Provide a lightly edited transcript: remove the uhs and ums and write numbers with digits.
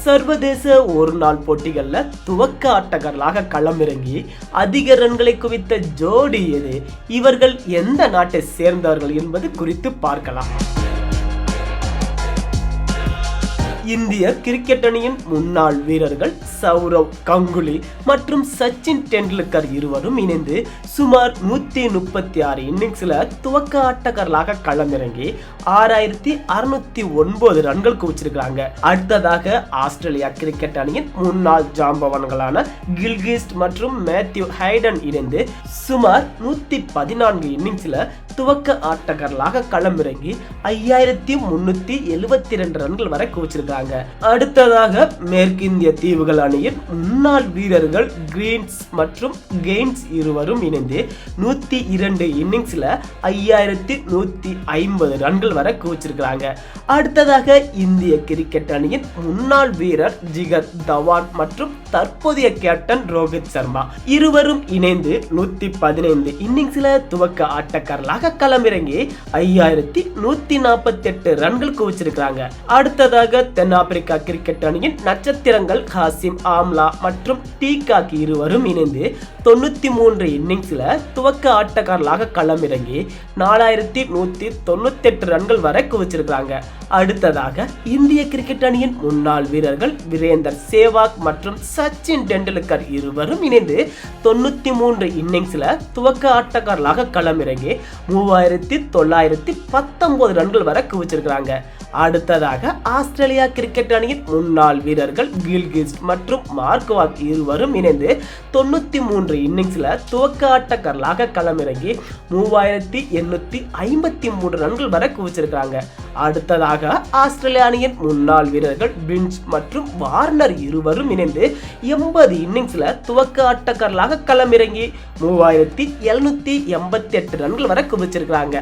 சர்வதேச ஒருநாள் போட்டிகள்ல துவக்க ஆட்டக்காரர்களாக களமிறங்கி அதிக ரன்களை குவித்த ஜோடி எது? இவர்கள் எந்த நாட்டை சேர்ந்தவர்கள் என்பது குறித்து பார்க்கலாம். இந்திய கிரிக்கெட் அணியின் முன்னாள் வீரர்கள் சௌரவ் கங்குலி மற்றும் சச்சின் டெண்டுல்கர் இருவரும் இணைந்து சுமார் 136 இன்னிங்ஸ்ல துவக்க ஆட்டக்காரர்களாக களமிறங்கி 6609 ரன்கள் குவிச்சிருக்காங்க. அடுத்ததாக ஆஸ்திரேலியா கிரிக்கெட் அணியின் முன்னாள் ஜாம்பவான்களான கில்கிஸ்ட் மற்றும் மேத்யூ ஹைடன் இணைந்து சுமார் 114 இன்னிங்ஸ்ல துவக்க ஆட்டக்காரர்களாக களமிறங்கி 5372 ரன்கள் வரை குவிச்சிருக்காங்க. அடுத்ததாக மேற்கிந்திய தீவுகள் அணியின் முன்னாள் வீரர்கள் கிரீன்ஸ் மற்றும் கெய்ன்ஸ் இருவரும் இணைந்து 102 இன்னிங்ஸ்ல 5150 ரன்கள் வரை குவிச்சிருக்காங்க. அடுத்ததாக இந்திய கிரிக்கெட் அணியின் முன்னாள் வீரர் ஜிகர் தவான் மற்றும் தற்போதைய கேப்டன் ரோஹித் சர்மா இருவரும் இணைந்து 115 இன்னிங்ஸ்ல துவக்க ஆட்டக்காரர்களாக களமிறங்கி 5148 ரன்கள் குவிச்சிருக்காங்க. அடுத்ததாக தென்னாப்பிரிக்கா கிரிக்கெட் அணியின் நட்சத்திரங்கள் ஹாசிம் ஆம்லா மற்றும் டீகாக் இருவரும் இணைந்து 93 இன்னிங்ஸ்ல துவக்க ஆட்டக்காரர்களாக களமிறங்கி 4198 ரன்கள் வரை குவிச்சிருக்காங்க. அடுத்ததாக இந்திய கிரிக்கெட் அணியின் முன்னாள் வீரர்கள் வீரேந்தர் சேவாக் மற்றும் சச்சின் டெண்டுல்கர் இருவரும் இணைந்து 93 இன்னிங்ஸ்ல துவக்க ஆட்டக்காரர்களாக களமிறங்கி 3919 ரன்கள் வரை குவிச்சிருக்காங்க. அடுத்ததாக ஆஸ்திரேலியா கிரிக்கெட் அணியின் முன்னாள் வீரர்கள் கில்கிஸ்ட் மற்றும் மார்க்வாக் இருவரும் இணைந்து 93 இன்னிங்ஸ்ல துவக்க ஆட்டக்காரர்களாக களமிறங்கி 3853 ரன்கள் வரை குவிச்சிருக்காங்க. அடுத்ததாக ஆஸ்திரேலியா அணியின் முன்னாள் வீரர்கள் பின்ச் மற்றும் வார்னர் இருவரும் இணைந்து 80 இன்னிங்ஸ்ல துவக்க ஆட்டக்காரர்களாக களமிறங்கி 3788 ரன்கள் வரை குவிச்சிருக்காங்க.